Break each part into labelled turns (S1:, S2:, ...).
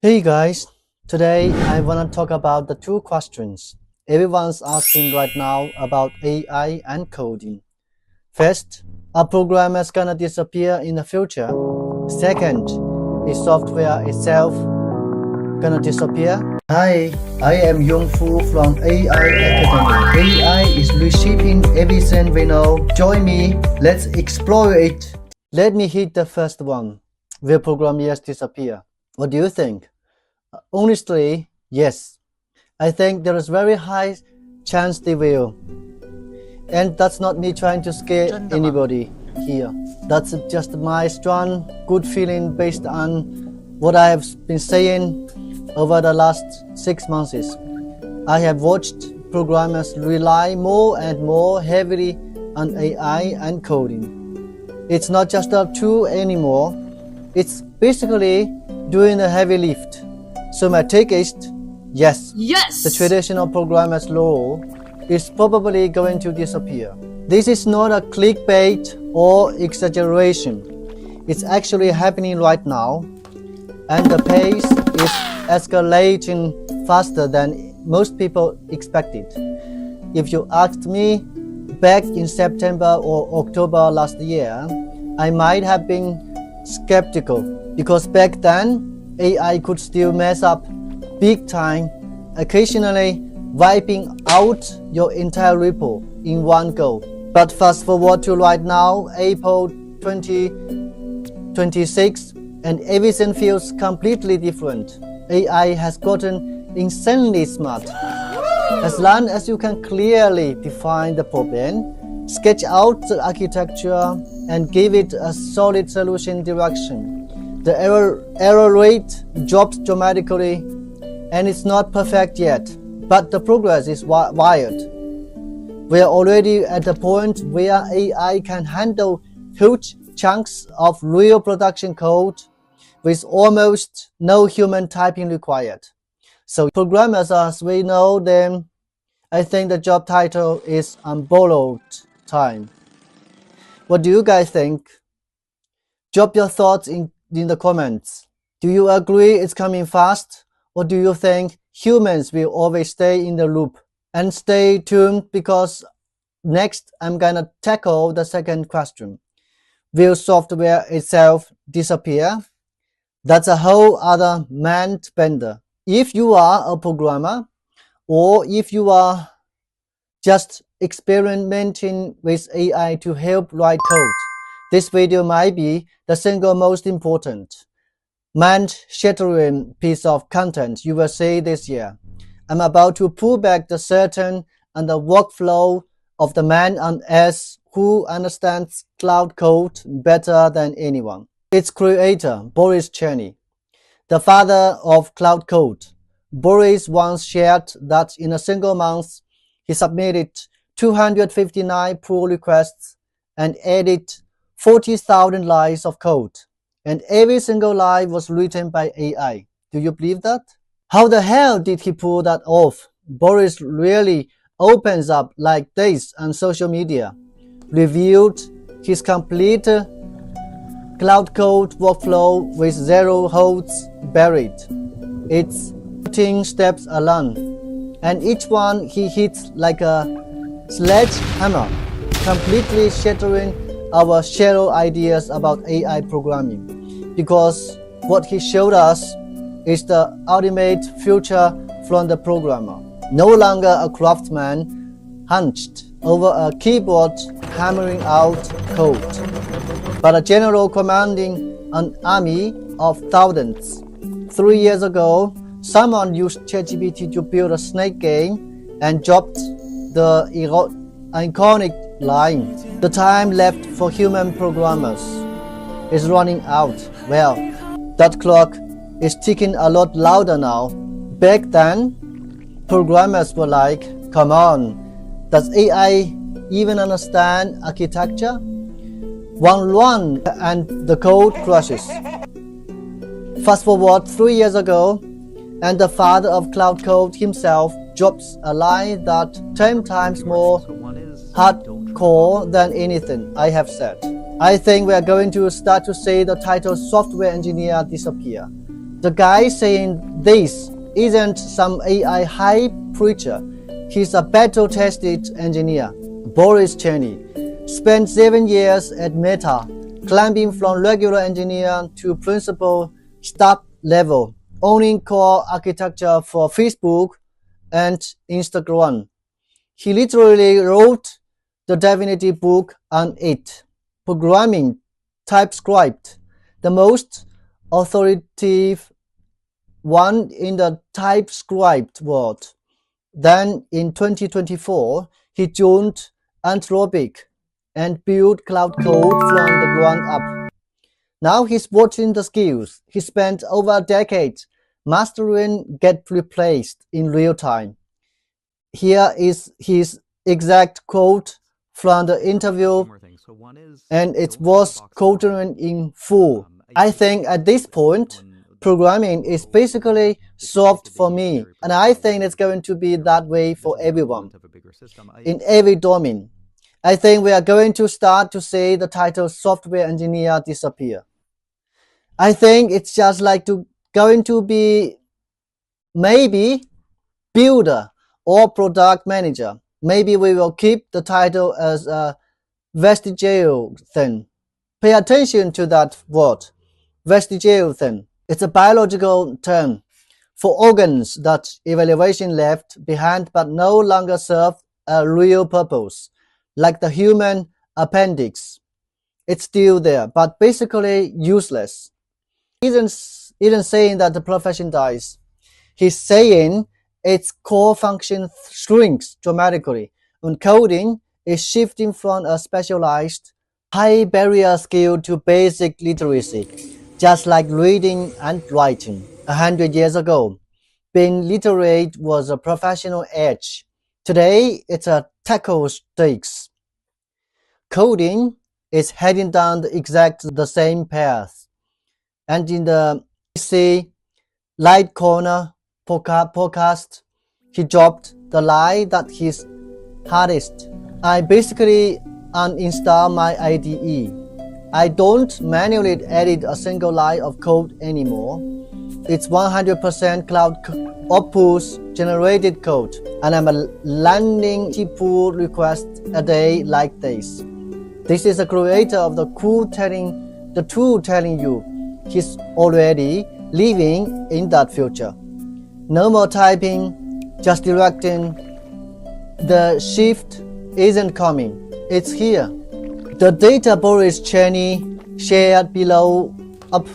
S1: Hey guys, today I want to talk about the two questions everyone's asking right now about AI and coding. First, are programmers gonna disappear in the future? Second, is software itself gonna disappear? Hi, I am Yong Fu from AI Academy. AI is reshaping everything we know. Join me, let's explore it. Let me hit the first one. Will programmers disappear? What do you think? Honestly, yes. I think there is very high chance they will. And that's not me trying to scare anybody here. That's just my strong, good feeling based on what I have been saying over the last 6 months. I have watched programmers rely more and more heavily on AI and coding. It's not just a tool anymore. It's basically doing the heavy lift. So my take is, yes, the traditional programmer's role is probably going to disappear. This is not a clickbait or exaggeration. It's actually happening right now, and the pace is escalating faster than most people expected. If you asked me back in September or October last year, I might have been skeptical because back then AI could still mess up big time, occasionally wiping out your entire repo in one go. But fast forward to right now, April 2026, and everything feels completely different. AI has gotten insanely smart. As long as you can clearly define the problem, sketch out the architecture, and give it a solid solution direction, the error rate drops dramatically, and it's not perfect yet, but the progress is wild. We are already at the point where AI can handle huge chunks of real production code with almost no human typing required. So programmers as we know them, I think the job title is on borrowed time. What do you guys think? Drop your thoughts in the comments. Do you agree it's coming fast? Or do you think humans will always stay in the loop? And stay tuned because next I'm gonna tackle the second question. Will software itself disappear? That's a whole other mind bender. If you are a programmer or if you are just experimenting with AI to help write code, this video might be the single most important, mind-shattering piece of content you will see this year. I'm about to pull back the curtain on the workflow of the man on Earth who understands cloud code better than anyone. Its creator, Boris Cherny, the father of cloud code. Boris once shared that in a single month, he submitted 259 pull requests and added 40,000 lines of code, and every single line was written by AI. Do you believe that? How the hell did he pull that off? Boris really opens up like this on social media, revealed his complete cloud code workflow with 0 holds buried. It's 13 steps along, and each one he hits like a sledgehammer, completely shattering our shallow ideas about AI programming, because what he showed us is the ultimate future from the programmer. No longer a craftsman hunched over a keyboard hammering out code, but a general commanding an army of thousands. 3 years ago, someone used ChatGPT to build a snake game and dropped the iconic line, "The time left for human programmers is running out." Well, that clock is ticking a lot louder now. Back then, programmers were like, come on, does AI even understand architecture? One run and the code crashes. Fast forward 3 years ago, and the father of cloud code himself drops a line that 10 times more hardcore than anything I have said. I think we are going to start to see the title software engineer disappear. The guy saying this isn't some AI hype preacher. He's a battle-tested engineer. Boris Cheney spent 7 years at Meta, climbing from regular engineer to principal staff level, owning core architecture for Facebook and Instagram. He literally wrote the definitive book on it. Programming TypeScript, the most authoritative one in the TypeScript world. Then in 2024, he joined Anthropic and built Claude Code from the ground up. Now he's watching the skills he spent over a decade mastering get replaced in real time. Here is his exact quote from the interview, and it was quoted in full. I think at this point, programming is basically solved for me, and I think it's going to be that way for everyone, in every domain. I think we are going to start to see the title software engineer disappear. I think it's just like going to be maybe builder or product manager. Maybe we will keep the title as a vestigial thing. Pay attention to that word, vestigial thing. It's a biological term for organs that evaluation left behind but no longer serve a real purpose, like the human appendix. It's still there, but basically useless. He isn't saying that the profession dies. He's saying its core function shrinks dramatically when coding is shifting from a specialized, high barrier skill to basic literacy, just like reading and writing. 100 years ago, being literate was a professional edge. Today, it's a tackle stakes. Coding is heading down the same path. And in the PC Light Corner podcast, he dropped the lie that he's hardest. I basically uninstall my IDE. I don't manually edit a single line of code anymore. It's 100% cloud outputs generated code, and I'm landing pull requests a day like this. This is the creator of the tool telling you he's already living in that future. No more typing, just directing. The shift isn't coming, it's here. The data Boris Cheney shared below up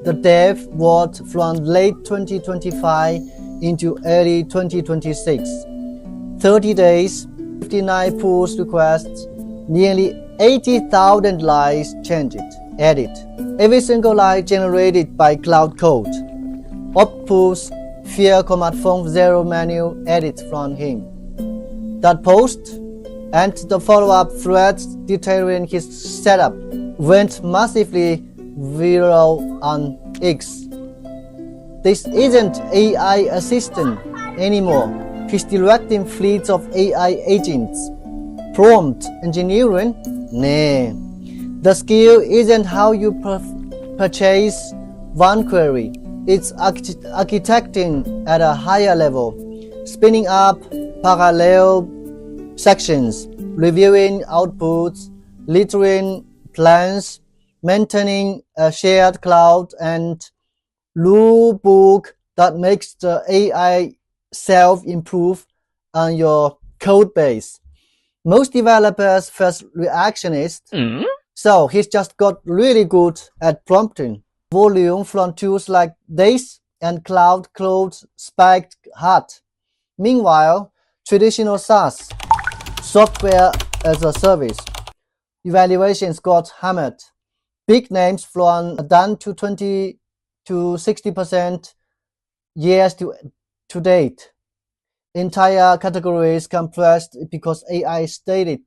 S1: the dev world from late 2025 into early 2026. 30 days, 59 pull requests, nearly 80,000 lines changed, added. Every single line generated by Cloud Code. Outputs, fear command phone 0 manual edit from him. That post and the follow-up threads detailing his setup went massively viral on X. This isn't AI assistant anymore. He's directing fleets of AI agents. Prompt engineering? Nah. The skill isn't how you purchase one query. It's architecting at a higher level, spinning up parallel sections, reviewing outputs, littering plans, maintaining a shared cloud, and rule book that makes the AI self-improve on your code base. Most developers' first reaction is, so he's just got really good at prompting. Volume from tools like this and Cloud spiked hard. Meanwhile, traditional SaaS, software as a service, evaluations got hammered. Big names from down to 20 to 60% years to date. Entire categories compressed because AI started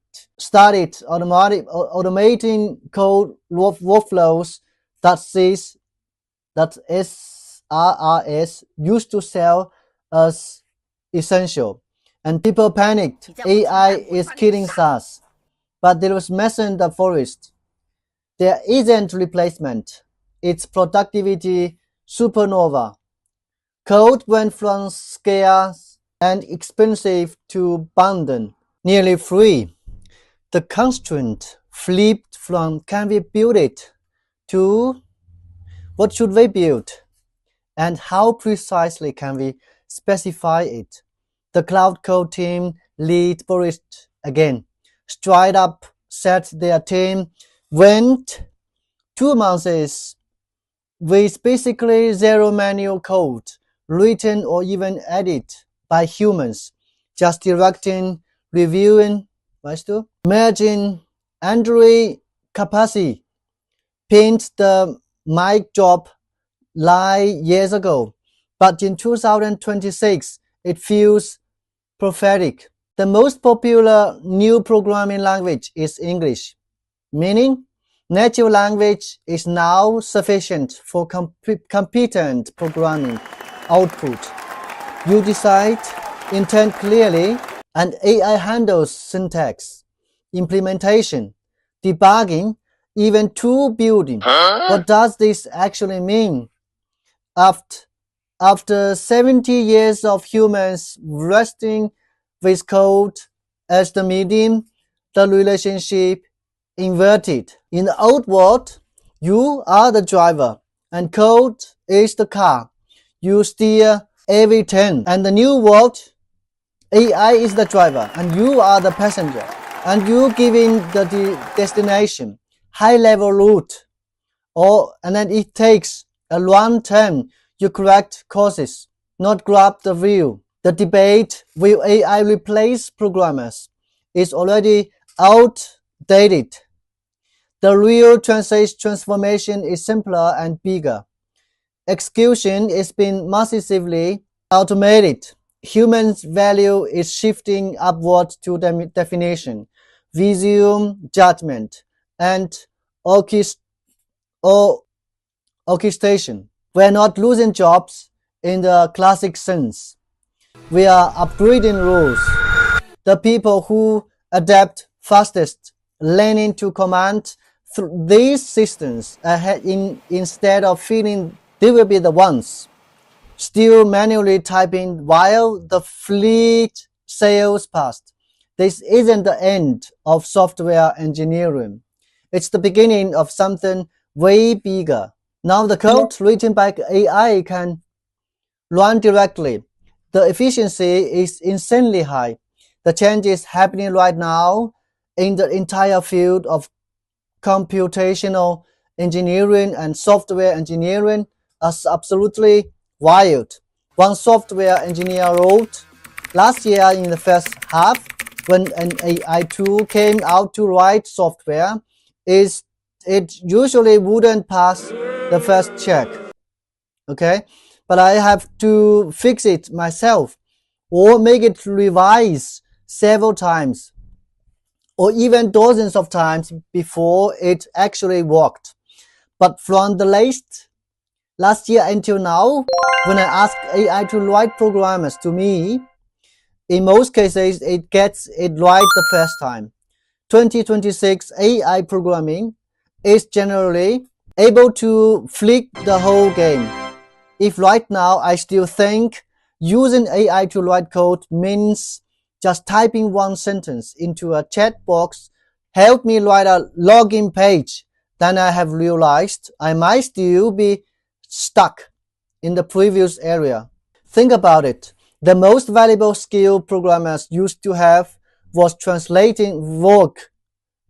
S1: automating code workflows that SRS used to sell as essential. And people panicked. AI is killing SaaS. But there was mess in the forest. There isn't replacement. It's productivity supernova. Code went from scarce and expensive to abundant, nearly free. The constraint flipped from can we build it to what should we build and how precisely can we specify it. The Cloud Code team lead Boris again. Straight up said their team went 2 months with basically zero manual code, written or even edited by humans, just directing, reviewing, weißt du? Imagine Andre Capacci pinned the mic job like years ago, but in 2026 it feels prophetic. The most popular new programming language is English, meaning natural language is now sufficient for competent programming output. You decide intent clearly, and AI handles syntax, implementation, debugging, even tool building. What does this actually mean? After 70 years of humans wrestling with code as the medium, the relationship inverted. In the old world, you are the driver and code is the car. You steer every turn. And the new world, AI is the driver and you are the passenger. And you giving the destination, high-level route, and then it takes a long time you correct courses, not grab the wheel. The debate, will AI replace programmers, is already outdated. The real transformation is simpler and bigger. Execution is being massively automated. Human value is shifting upward to definition, vision, judgment, and orchestration. We are not losing jobs in the classic sense. We are upgrading rules. The people who adapt fastest, learning to command these systems ahead instead of feeling they will be the ones still manually typing while the fleet sails past. This isn't the end of software engineering. It's the beginning of something way bigger. Now the code written by AI can run directly. The efficiency is insanely high. The change is happening right now in the entire field of computational engineering and software engineering is absolutely wild. One software engineer wrote, last year in the first half, when an AI tool came out to write software, it usually wouldn't pass the first check. Okay, but I have to fix it myself or make it revise several times or even dozens of times before it actually worked. But from the last year until now, when I ask AI to write programs to me, in most cases it gets it right the first time. 2026 AI programming is generally able to flip the whole game. If right now I still think using AI to write code means just typing one sentence into a chat box, help me write a login page, then I have realized I might still be stuck in the previous area. Think about it. The most valuable skill programmers used to have was translating vague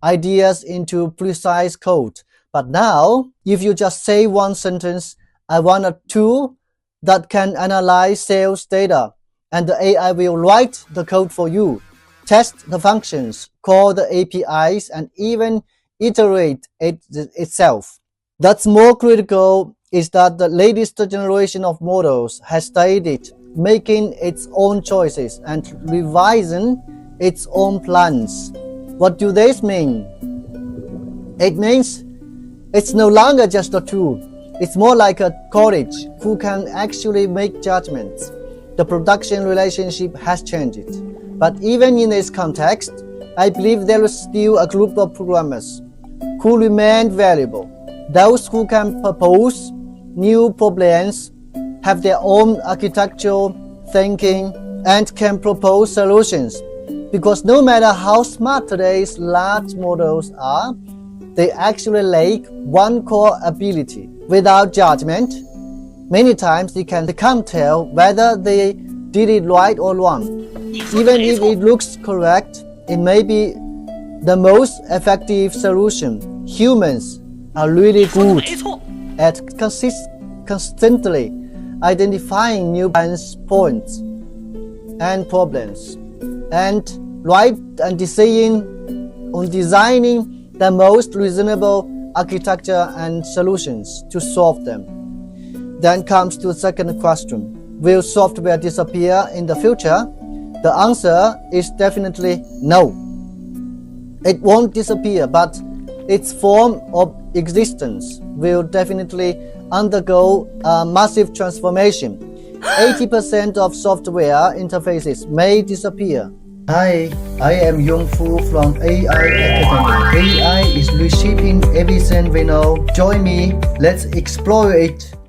S1: ideas into precise code. But now, if you just say one sentence, I want a tool that can analyze sales data, and the AI will write the code for you, test the functions, call the APIs, and even iterate it itself. That's more critical is that the latest generation of models has studied making its own choices and revising its own plans. What do this mean? It means it's no longer just a tool. It's more like a college who can actually make judgments. The production relationship has changed. But even in this context, I believe there is still a group of programmers who remain valuable. Those who can propose new problems, have their own architectural thinking, and can propose solutions. Because no matter how smart today's large models are, they actually lack one core ability. Without judgment, many times they can't tell whether they did it right or wrong. Even if it looks correct, it may be the most effective solution. Humans are really good at constantly identifying new points and problems, and designing the most reasonable architecture and solutions to solve them. Then comes to the second question. Will software disappear in the future? The answer is definitely no. It won't disappear, but its form of existence will definitely undergo a massive transformation. 80% of software interfaces may disappear. Hi, I am Yong Fu from AI Academy. AI is reshaping everything we know. Join me, let's explore it.